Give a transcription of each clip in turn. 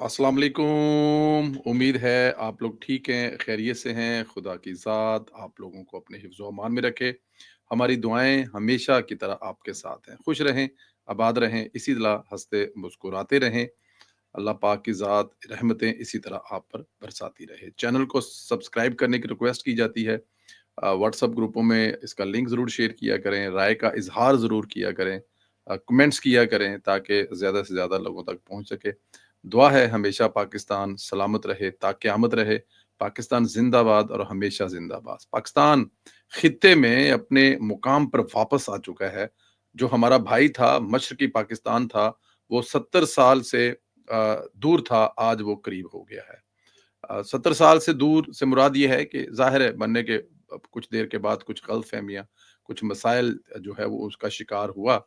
अस्सलाम वालेकुम। उम्मीद है आप लोग ठीक हैं, खैरियत से हैं। खुदा की ज़ात आप लोगों को अपने हिफ्ज़ व अमान में रखे। हमारी दुआएँ हमेशा की तरह आपके साथ हैं। खुश रहें, आबाद रहें, इसी तरह हँसते मुस्कुराते रहें। अल्लाह पाक की ज़ात रहमतें इसी तरह आप पर बरसाती रहे। चैनल को सब्सक्राइब करने की रिक्वेस्ट की जाती है। व्हाट्सएप ग्रुपों में इसका लिंक ज़रूर शेयर किया करें, राय का इज़हार ज़रूर किया करें, कमेंट्स किया करें ताकि ज़्यादा से ज़्यादा लोगों तक पहुँच सके। दुआ है हमेशा पाकिस्तान सलामत रहे, ता क़यामत रहे। पाकिस्तान ज़िंदाबाद और हमेशा ज़िंदाबाद। पाकिस्तान ख़ित्ते में अपने मुकाम पर वापस आ चुका है। जो हमारा भाई था, मशरक़ी पाकिस्तान था, वो 70 साल से दूर था, आज वो करीब हो गया है। 70 साल से दूर से मुराद ये है कि ज़ाहिर है बनने के कुछ देर के बाद कुछ गलतफ़हमियाँ, कुछ मसाइल जो है वो उसका शिकार हुआ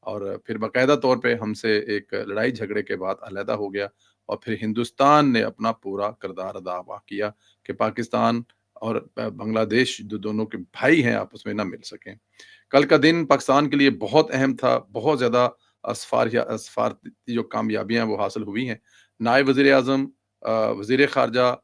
और फिर बाकायदा तौर पे हमसे एक लड़ाई झगड़े के बाद अलहदा हो गया और फिर हिंदुस्तान ने अपना पूरा किरदार अदा किया कि पाकिस्तान और बांग्लादेश जो दोनों के भाई हैं आपस में ना मिल सकें। कल का दिन पाकिस्तान के लिए बहुत अहम था, बहुत ज़्यादा सफारती जो कामयाबियाँ वो हासिल हुई हैं। नायब वज़ीर-ए-आज़म वज़ीर ख़ारजा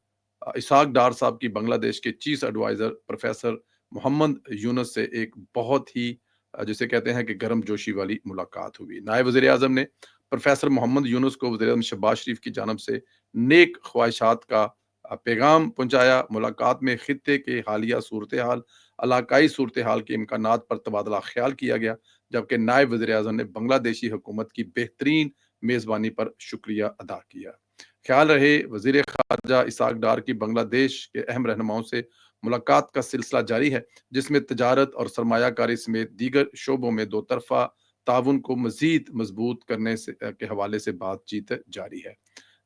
इसहाक डार साहब की बांग्लादेश के chief adviser professor Mohammad Yunus से एक बहुत ही जिसे कहते हैं कि गर्मजोशी वाली मुलाकात हुई। नायब वज़ीर-ए-आज़म ने प्रोफ़ेसर मोहम्मद यूनुस को वज़ीर-ए-आज़म शहबाज शरीफ की जानिब से नेक ख़्वाहिशात का पैगाम पहुँचाया। मुलाकात में ख़ित्ते के हालिया सूरत-ए-हाल, इलाकाई सूरत-ए-हाल के इम्कानात पर तबादला ख़्याल किया गया, जबकि नायब वज़ीर-ए-आज़म ने बांग्लादेशी हुकूमत की बेहतरीन मेज़बानी पर शुक्रिया अदा किया। ख्याल रहे वज़ीर ख़ारजा इसहाक डार की बांग्लादेश के अहम रहनुमाओं से मुलाकात का सिलसिला जारी है, जिसमें तजारत और सरमायाकारी समेत दीगर शोबों में दो तरफ़ा ताउन को मज़ीद मज़बूत करने से के हवाले से बातचीत जारी है।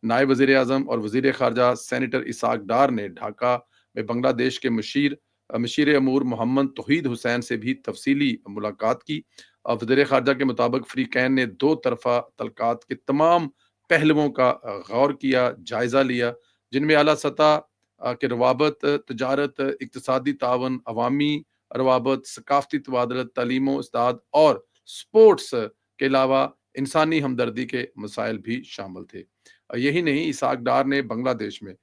नायब वज़ीर-ए-आज़म और वज़ीर ख़ारजा सेनेटर इसहाक डार ने ढाका में बांग्लादेश के मशीर अमूर मोहम्मद तौहीद हुसैन से भी तफ़सीली मुलाकात की। वज़ीर ख़ारजा के मुताबिक फ़रीक़ैन ने दो तरफ़ा तल्क़ात के तमाम पहलुओं का गौर किया, जायज़ा लिया, जिनमें आला सतह के रवाबत, तजारत, इक़्तिसादी ताउन, अवामी रवाबत, सकाफ़ती तबादला, तालीम व इस्दाद और स्पोर्ट्स के अलावा इंसानी हमदर्दी के मसाइल भी शामिल थे। यही नहीं, इसहाक डार ने बांग्लादेश में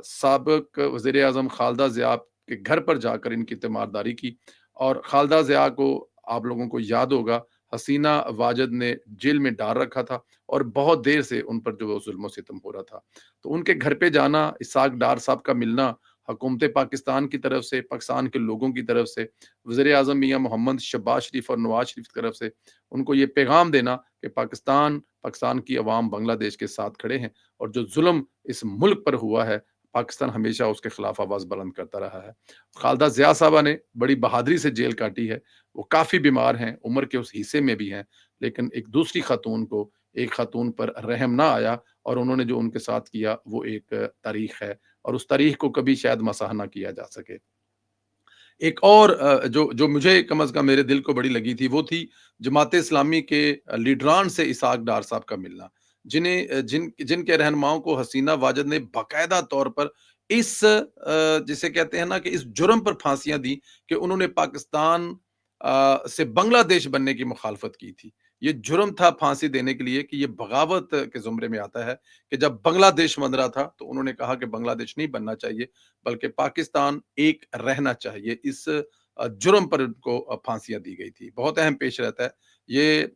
साबिक़ वज़ीर-ए-आज़म खालिदा ज़िया के घर पर जाकर इनकी तीमारदारी की और खालिदा ज़िया को आप लोगों को याद होगा, हसीना वाजिद ने जेल में डाल रखा था और बहुत देर से उन पर जो है ज़ुल्म-ओ-सितम हो रहा था। तो उनके घर पे जाना, इसहाक डार साहब का मिलना, हुकूमत पाकिस्तान की तरफ से, पाकिस्तान के लोगों की तरफ से, वज़ीर-ए-आज़म मियाँ मोहम्मद शहबाज शरीफ और नवाज़ शरीफ की तरफ से उनको ये पैगाम देना कि पाकिस्तान की अवाम बांग्लादेश के साथ खड़े हैं और जो ज़ुल्म इस मुल्क पर हुआ है, पाकिस्तान हमेशा उसके खिलाफ आवाज़ बुलंद करता रहा है। खालिदा ज़िया साहबा ने बड़ी बहादुरी से जेल काटी है। वो काफ़ी बीमार हैं, उम्र के उस हिस्से में भी हैं, लेकिन एक खातून पर रहम ना आया और उन्होंने जो उनके साथ किया वो एक तारीख़ है और उस तारीख़ को कभी शायद मसाह ना किया जा सके। एक और जो जो मुझे कम अज़ कम मेरे दिल को बड़ी लगी थी, वो थी जमात इस्लामी के लीडरान से इसहाक डार साहब का मिलना, जिनके रहनुमाओं को हसीना वाजिद ने बाकायदा तौर पर जिसे कहते हैं ना कि इस जुर्म पर फांसियाँ दी कि उन्होंने पाकिस्तान से बांग्लादेश बनने की मुखालफत की थी। ये जुर्म था फांसी देने के लिए कि ये बगावत के ज़ुमरे में आता है कि जब बांग्लादेश बन रहा था, तो उन्होंने कहा कि बांग्लादेश नहीं बनना चाहिए, बल्कि पाकिस्तान एक रहना चाहिए। इस जुर्म पर उनको फांसियाँ दी गई थी। बहुत अहम पेश रहता है। ये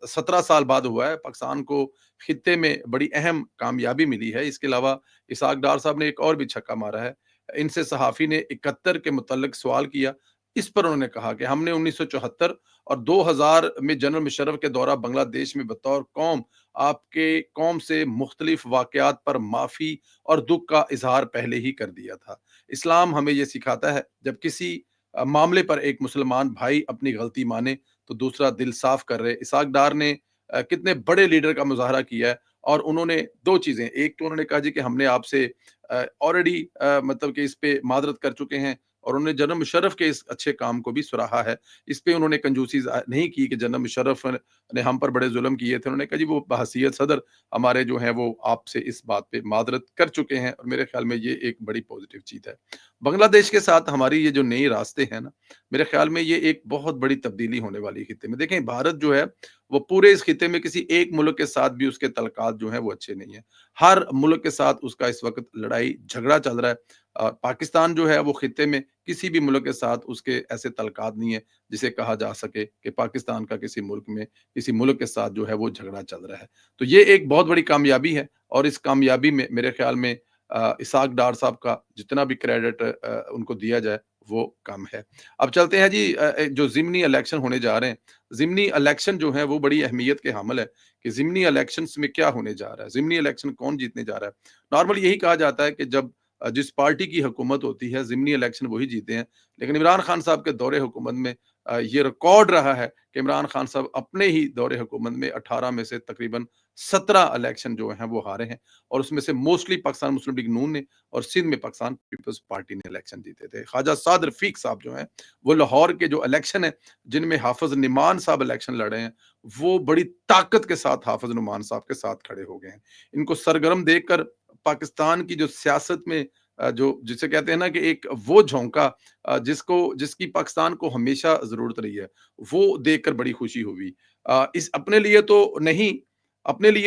17 साल बाद हुआ है। पाकिस्तान को खित्ते में बड़ी अहम कामयाबी मिली है। इसके अलावा इसहाक डार साहब ने एक और भी छक्का मारा है। इनसे सहाफ़ी ने 71 के मुतल्लिक सवाल किया। इस पर उन्होंने कहा कि हमने 1974 और 2000 में जनरल मुशर्रफ के दौरान बांग्लादेश में बतौर कौम आपके कौम से मुख्तलिफ वाक़यात पर माफ़ी और दुःख का इज़हार पहले ही कर दिया था। इस्लाम हमें ये सिखाता है, जब किसी मामले पर एक मुसलमान भाई अपनी गलती माने, तो दूसरा दिल साफ़ कर रहे। इसहाक डार ने कितने बड़े लीडर का मुज़ाहरा किया है और उन्होंने 2 चीज़ें, एक तो उन्होंने कहा जी कि हमने आपसे ऑलरेडी मतलब कि इस पे माज़रत कर चुके हैं और उन्होंने जनरल मुशर्रफ के इस अच्छे काम को भी सराहा है। इस पे उन्होंने कंजूसी नहीं की कि जनरल मुशर्रफ ने हम पर बड़े ज़ुल्म किए थे। उन्होंने कहा जी वो बहैसियत सदर हमारे जो हैं वो आपसे इस बात पे माज़रत कर चुके हैं और मेरे ख़्याल में ये एक बड़ी पॉज़िटिव चीज़ है। बांग्लादेश के साथ हमारी ये जो नए रास्ते हैं ना, मेरे ख़्याल में ये एक बहुत बड़ी तब्दीली होने वाली है खित्ते में। देखें भारत जो है वो पूरे इस खित्ते में किसी एक मुल्क के साथ भी उसके तल्लुकात जो हैं वो अच्छे नहीं हैं। हर मुल्क के साथ उसका इस वक़्त लड़ाई झगड़ा चल रहा है। पाकिस्तान जो है वो खित्ते में किसी भी मुल्क के साथ उसके ऐसे तल्लुकात नहीं है, जिसे कहा जा सके कि पाकिस्तान का किसी मुल्क में, किसी मुल्क के साथ जो है वो झगड़ा चल रहा है। तो ये एक बहुत बड़ी कामयाबी है और इस कामयाबी में मेरे ख़्याल में इसहाक डार साहब का जितना भी क्रेडिट उनको दिया जाए वो कम है। अब चलते हैं जी जो ज़िमनी इलेक्शन होने जा रहे हैं। ज़िमनी इलेक्शन जो है वो बड़ी अहमियत के हामिल है कि ज़िमनी इलेक्शंस में क्या होने जा रहा है? ज़िमनी इलेक्शन कौन जीतने जा रहा है? नॉर्मल यही कहा जाता है कि जब जिस पार्टी की हुकूमत होती है, ज़िमनी इलेक्शन वही जीते हैं। लेकिन इमरान खान साहब के दौरे हुकूमत में ये रिकॉर्ड रहा है कि इमरान खान साहब अपने ही दौरे हुकूमत में 18 में से तकरीबन 17 इलेक्शन जो हैं वो हारे हैं और उसमें से मोस्टली पाकिस्तान मुस्लिम लीग नून ने और सिंध में पाकिस्तान पीपल्स पार्टी ने इलेक्शन जीते थे। ख्वाजा साद रफीक साहब जो हैं, वो लाहौर के जो इलेक्शन है, जिनमें हाफ़िज़ निमान साहब इलेक्शन लड़े हैं, वो बड़ी ताकत के साथ हाफ़िज़ नुमान साहब के साथ खड़े हो गए हैं। इनको सरगर्म देखकर पाकिस्तान की जो सियासत में जो जिसे कहते हैं ना कि एक वो झोंका जिसकी पाकिस्तान को हमेशा ज़रूरत रही है, वो देखकर बड़ी खुशी हुई। इस अपने लिए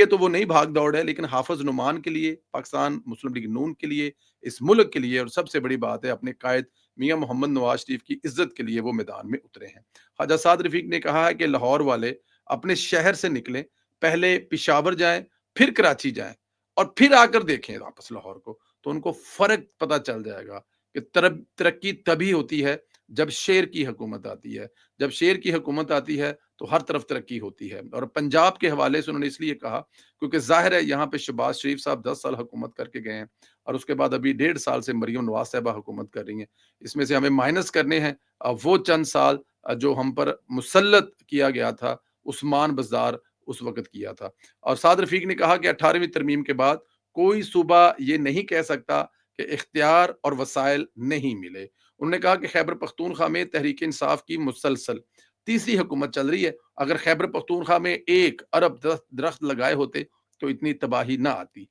तो वो नहीं भाग-दौड़ है, लेकिन हाफ़िज़ नुमान के लिए, पाकिस्तान मुस्लिम लीग नून के लिए, इस मुल्क के लिए और सबसे बड़ी बात है अपने कायद मियाँ मोहम्मद नवाज़ शरीफ की इज़्ज़त के लिए वो मैदान में उतरे हैं। ख्वाजा साद रफ़ीक ने कहा है कि लाहौर वाले अपने शहर से निकलें, पहले पेशावर जाएँ, फिर कराची जाएँ और फिर आकर देखें वापस लाहौर को, तो उनको फ़र्क पता चल जाएगा कि तरक्की तभी होती है जब शेर की हुकूमत आती है। जब शेर की हुकूमत आती है तो हर तरफ तरक्की होती है और पंजाब के हवाले से उन्होंने इसलिए कहा क्योंकि ज़ाहिर है यहाँ पे शहबाज शरीफ साहब 10 साल हुकूमत करके गए हैं और उसके बाद अभी 1.5 साल से मरियम नवाज़ साहिबा हुकूमत कर रही हैं। इसमें से हमें माइनस करने हैं वो चंद साल जो हम पर मुसल्लत किया गया था, उस्मान बज़ार उस वक़्त किया था। और साद रफ़ीक ने कहा कि 18वीं तरमीम के बाद कोई सूबा ये नहीं कह सकता कि इख्तियार और वसाइल नहीं मिले। उन्होंने कहा कि खैबर पख्तूनख्वा में तहरीक इंसाफ की मुसलसल तीसरी हुकूमत चल रही है। अगर खैबर पख्तूनख्वा में 1 अरब दरख्त लगाए होते तो इतनी तबाही ना आती।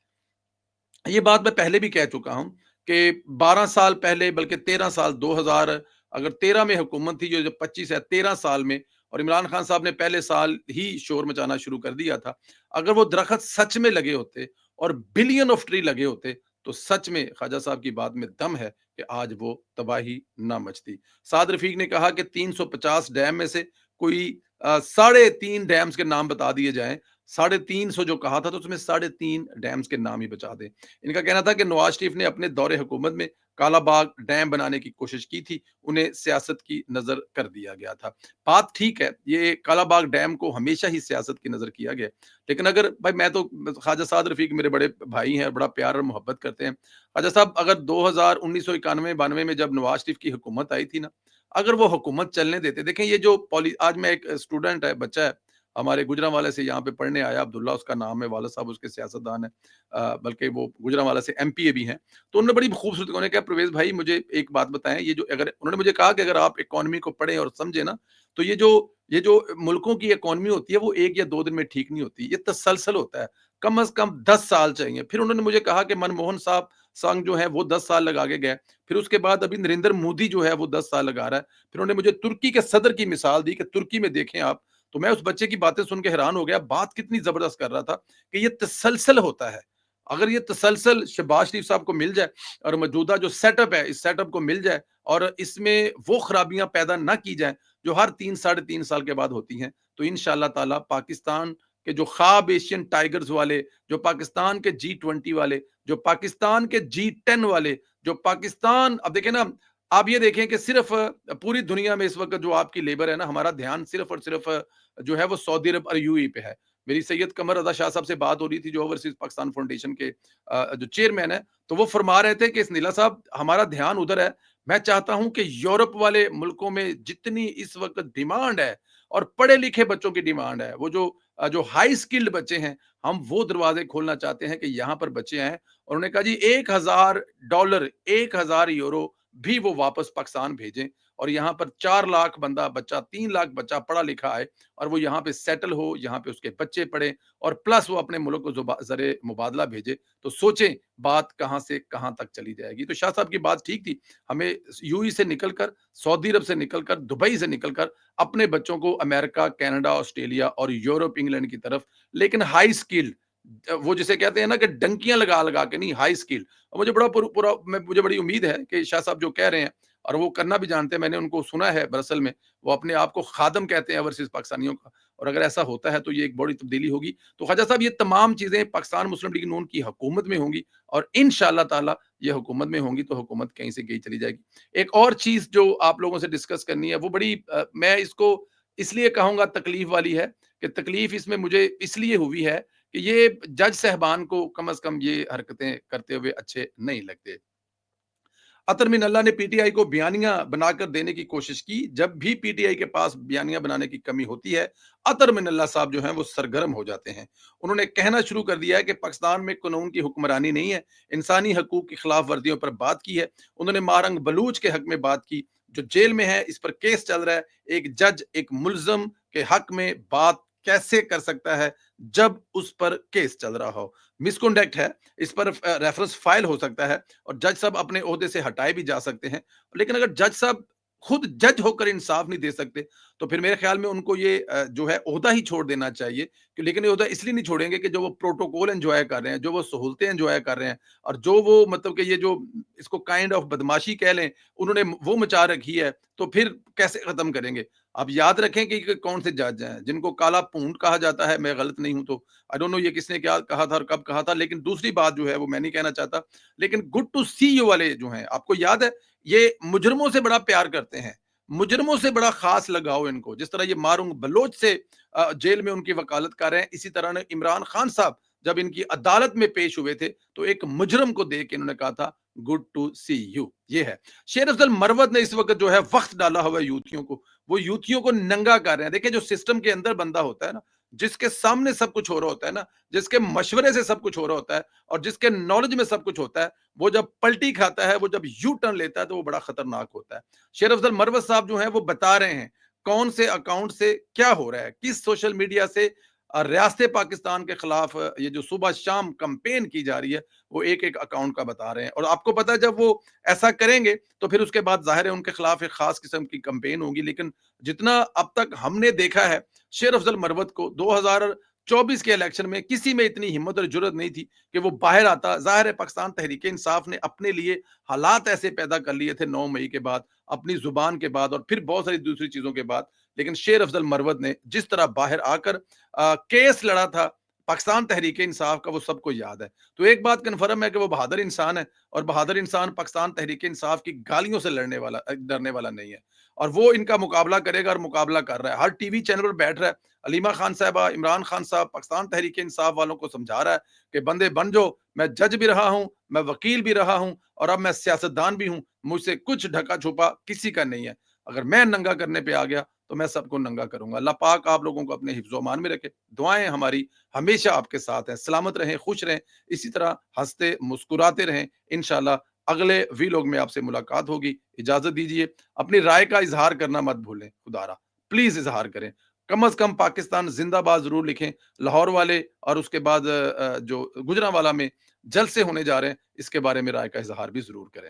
ये बात मैं पहले भी कह चुका हूँ कि 12 साल पहले बल्कि 13 साल 2000 अगर 13 में हुकूमत थी जो 25 है 13 साल में और इमरान खान साहब ने पहले साल ही शोर मचाना शुरू कर दिया था। अगर वो दरख्त सच में लगे होते और बिलियन ऑफ ट्री लगे होते तो सच में ख्वाजा साहब की बात में दम है कि आज वो तबाही ना मचती। साद रफीक ने कहा कि 350 डैम में से कोई साढ़े 3 डैम्स के नाम बता दिए जाएँ। 350 जो कहा था तो उसमें 3.5 डैम्स के नाम ही बचा दें। इनका कहना था कि नवाज शरीफ ने अपने दौरे हुकूमत में कालाबाग डैम बनाने की कोशिश की थी, उन्हें सियासत की नज़र कर दिया गया था। बात ठीक है, ये कालाबाग डैम को हमेशा ही सियासत की नज़र किया गया। लेकिन अगर भाई मैं तो ख्वाजा साद रफ़ीक मेरे बड़े भाई हैं, बड़ा प्यार और मोहब्बत करते हैं। ख्वाजा साहब अगर 2000 1991-92 में जब नवाज शरीफ की हुकूमत आई थी ना, अगर वो हुकूमत चलने देते देखें ये जो पॉलि आज मैं एक स्टूडेंट है, बच्चा है, हमारे गुजरांवाला से यहाँ पे पढ़ने आया, अब्दुल्ला उसका नाम है, वालिद साहब उसके सियासतदान हैं। बल्कि वो गुजरांवाला से एमपीए भी हैं। तो उन्होंने बड़ी खूबसूरत उन्होंने कहा, "प्रवेश भाई मुझे एक बात बताएँ, ये जो अगर" उन्होंने मुझे कहा कि अगर आप इकोनॉमी को पढ़ें और समझें ना, तो ये जो मुल्कों की इकोनॉमी होती है, वो 1 या 2 दिन में ठीक नहीं होती। ये तसलसल होता है। कम से कम 10 साल चाहिए। फिर उन्होंने मुझे कहा कि मनमोहन साहब संग जो है वो 10 साल लगा के गए। फिर उसके बाद अभी नरेंद्र मोदी जो है वो 10 साल लगा रहा है। फिर उन्होंने मुझे तुर्की के सदर की मिसाल दी कि तुर्की में देखें आप, तो मैं उस बच्चे की बातें सुन के हैरान हो गया। बात कितनी ज़बरदस्त कर रहा था कि ये तसलसल होता है। अगर ये तसलसल शहबाज शरीफ साहब को मिल जाए और मौजूदा जो सेटअप है, इस सेटअप को मिल जाए और इसमें वो खराबियाँ पैदा ना की जाएँ, जो हर 3 साढ़े 3 साल के बाद होती हैं, तो इंशाअल्लाह ताला पाकिस्तान के जो ख्वाब एशियन टाइगर्स वाले, जो पाकिस्तान के जी20 वाले, जो पाकिस्तान के जी10 वाले, जो पाकिस्तान अब देखें ना, आप ये देखें कि सिर्फ़ पूरी दुनिया में इस वक़्त जो आपकी लेबर है ना, हमारा ध्यान सिर्फ़ और सिर्फ़ जो है वो सऊदी अरब और यूएई पे है। मेरी सैयद कमर रज़ा शाह साहब से बात हो रही थी जो ओवरसीज़ पाकिस्तान फाउंडेशन के जो चेयरमैन हैं, तो वो फरमा रहे थे कि इस्निल्लाह साहब हमारा ध्यान उधर है। मैं चाहता हूँ कि यूरोप वाले मुल्कों में जितनी इस वक़्त डिमांड है और पढ़े-लिखे बच्चों की डिमांड है, वो जो हाई स्किल्ड बच्चे हैं, हम वो दरवाज़े खोलना चाहते हैं कि यहाँ पर बच्चे आएँ और उन्होंने कहा जी $1000 €1000 بھی وہ واپس پاکستان بھیجیں اور یہاں پر 4 لاکھ بچہ 3 لاکھ بچہ پڑھا لکھا ہے اور وہ یہاں پہ سیٹل ہو، یہاں پہ اس کے بچے پڑھیں اور پلس وہ اپنے ملک کو زر مبادلہ بھیجے، تو سوچیں بات کہاں سے کہاں تک چلی جائے گی۔ تو شاہ صاحب کی بات ٹھیک تھی، ہمیں یو ای سے نکل کر، سعودی عرب سے نکل کر، دبئی سے نکل کر اپنے بچوں کو امریکہ، کینیڈا، آسٹریلیا اور یورپ، انگلینڈ کی طرف، لیکن ہائی اسکلڈ، وہ جسے کہتے ہیں نا کہ ڈنکیاں لگا لگا کے نہیں، ہائی اسکل۔ اور مجھے بڑا پورا مجھے بڑی امید ہے کہ شاہ صاحب جو کہہ رہے ہیں اور وہ کرنا بھی جانتے ہیں، میں نے ان کو سنا ہے برسل میں، وہ اپنے آپ کو خادم کہتے ہیں اوورسیز پاکستانیوں کا، اور اگر ایسا ہوتا ہے تو یہ ایک بڑی تبدیلی ہوگی۔ تو خواجہ صاحب یہ تمام چیزیں پاکستان مسلم لیگ نون کی حکومت میں ہوں گی اور انشاءاللہ تعالی یہ حکومت میں ہوں گی تو حکومت کہیں سے کہیں چلی جائے گی۔ ایک اور چیز جو آپ لوگوں سے ڈسکس کرنی ہے وہ بڑی میں اس کو اس لیے کہوں گا تکلیف والی ہے، کہ تکلیف اس میں مجھے اس لیے ہوئی ہے کہ یہ جج صاحبان کو کم از کم یہ حرکتیں کرتے ہوئے اچھے نہیں لگتے۔ اطہر من اللہ نے پی ٹی آئی کو بیانیہ بنا کر دینے کی کوشش کی، جب بھی پی ٹی آئی کے پاس بیانیہ بنانے کی کمی ہوتی ہے، اطہر من اللہ صاحب جو ہیں وہ سرگرم ہو جاتے ہیں۔ انہوں نے کہنا شروع کر دیا ہے کہ پاکستان میں قانون کی حکمرانی نہیں ہے، انسانی حقوق کی خلاف ورزیوں پر بات کی ہے۔ انہوں نے مارنگ بلوچ کے حق میں بات کی، جو جیل میں ہے، اس پر کیس چل رہا ہے۔ ایک جج ایک ملزم کے حق میں بات کیسے کر سکتا ہے جب اس پر کیس چل رہا ہو؟ مسکنڈکٹ ہے، اس پر ریفرنس فائل ہو سکتا ہے اور جج صاحب اپنے عہدے سے ہٹائے بھی جا سکتے ہیں، لیکن اگر جج صاحب خود جج ہو کر انصاف نہیں دے سکتے تو پھر میرے خیال میں ان کو یہ جو ہے عہدہ ہی چھوڑ دینا چاہیے۔ لیکن یہ عہدہ اس لیے نہیں چھوڑیں گے کہ جو وہ پروٹوکول انجوائے کر رہے ہیں، جو وہ سہولتیں انجوائے کر رہے ہیں، اور جو وہ مطلب کہ یہ جو اس کو کائنڈ آف بدماشی کہہ لیں انہوں نے وہ مچا رکھی ہے، تو پھر کیسے ختم کریں گے؟ آپ یاد رکھیں کہ کون سے جج ہیں جن کو کالا پونڈ کہا جاتا ہے، میں غلط نہیں ہوں تو آئی ڈونٹ نو یہ کس نے کیا کہا تھا اور کب کہا تھا، لیکن دوسری بات جو ہے وہ میں نہیں کہنا چاہتا، لیکن گڈ ٹو سی یو والے جو ہیں، آپ کو یاد ہے یہ مجرموں سے بڑا پیار کرتے ہیں، مجرموں سے بڑا خاص لگاؤ ان کو، جس طرح یہ مارنگ بلوچ سے جیل میں ان کی وکالت کر رہے ہیں، اسی طرح نے عمران خان صاحب جب ان کی عدالت میں پیش ہوئے تھے تو ایک مجرم کو دیکھ کے انہوں نے کہا تھا گڈ ٹو سی یو۔ یہ ہے شیر افضل مروت نے اس وقت جو ہے وقت ڈالا ہوا ہے یوتھیوں کو، وہ یوتھیوں کو ننگا کر رہے ہیں۔ دیکھیں جو سسٹم کے اندر بندہ ہوتا ہے نا، جس کے سامنے سب کچھ ہو رہا ہوتا ہے نا، جس کے مشورے سے سب کچھ ہو رہا ہوتا ہے اور جس کے نالج میں سب کچھ ہوتا ہے، وہ جب پلٹی کھاتا ہے، وہ جب یو ٹرن لیتا ہے تو وہ بڑا خطرناک ہوتا ہے۔ شیر افضل مروت صاحب جو ہیں وہ بتا رہے ہیں کون سے اکاؤنٹ سے کیا ہو رہا ہے، کس سوشل میڈیا سے ریاست پاکستان کے خلاف یہ جو صبح شام کمپین کی جا رہی ہے وہ ایک ایک اکاؤنٹ کا بتا رہے ہیں، اور آپ کو پتا ہے جب وہ ایسا کریں گے تو پھر اس کے بعد ظاہر ہے ان کے خلاف ایک خاص قسم کی کمپین ہوگی۔ لیکن جتنا اب تک ہم نے دیکھا ہے شیر افضل مروت کو 2024 کے الیکشن میں کسی میں اتنی ہمت اور جرت نہیں تھی کہ وہ باہر آتا۔ ظاہر ہے پاکستان تحریک انصاف نے اپنے لیے حالات ایسے پیدا کر لیے تھے 9 مئی کے بعد، اپنی زبان کے بعد اور پھر بہت ساری دوسری چیزوں کے بعد، لیکن شیر افضل مروت نے جس طرح باہر آ کر کیس لڑا تھا پاکستان تحریک انصاف کا وہ سب کو یاد ہے۔ تو ایک بات کنفرم ہے کہ وہ بہادر انسان ہے، اور بہادر انسان پاکستان تحریک انصاف کی گالیوں سے ڈرنے والا نہیں ہے، اور وہ ان کا مقابلہ کرے گا اور مقابلہ کر رہا ہے۔ ہر ٹی وی چینل پر بیٹھ رہا ہے، علیمہ خان صاحبہ، عمران خان صاحب پاکستان تحریک انصاف والوں کو سمجھا رہا ہے کہ بندے بن جو، میں جج بھی رہا ہوں، میں وکیل بھی رہا ہوں اور اب میں سیاستدان بھی ہوں، مجھ سے کچھ ڈھکا چھپا کسی کا نہیں ہے۔ اگر میں ننگا کرنے پہ آ گیا تو میں سب کو ننگا کروں گا۔ اللہ پاک آپ لوگوں کو اپنے حفظ و امان میں رکھے، دعائیں ہماری ہمیشہ آپ کے ساتھ ہیں، سلامت رہیں، خوش رہیں، اسی طرح ہنستے مسکراتے رہیں۔ انشاءاللہ اگلے وی لوگ میں آپ سے ملاقات ہوگی۔ اجازت دیجیے، اپنی رائے کا اظہار کرنا مت بھولیں، خدا را پلیز اظہار کریں، کم از کم پاکستان زندہ باد ضرور لکھیں۔ لاہور والے اور اس کے بعد جو گجرانوالہ میں جلسے ہونے جا رہے ہیں اس کے بارے میں رائے کا اظہار بھی ضرور کریں۔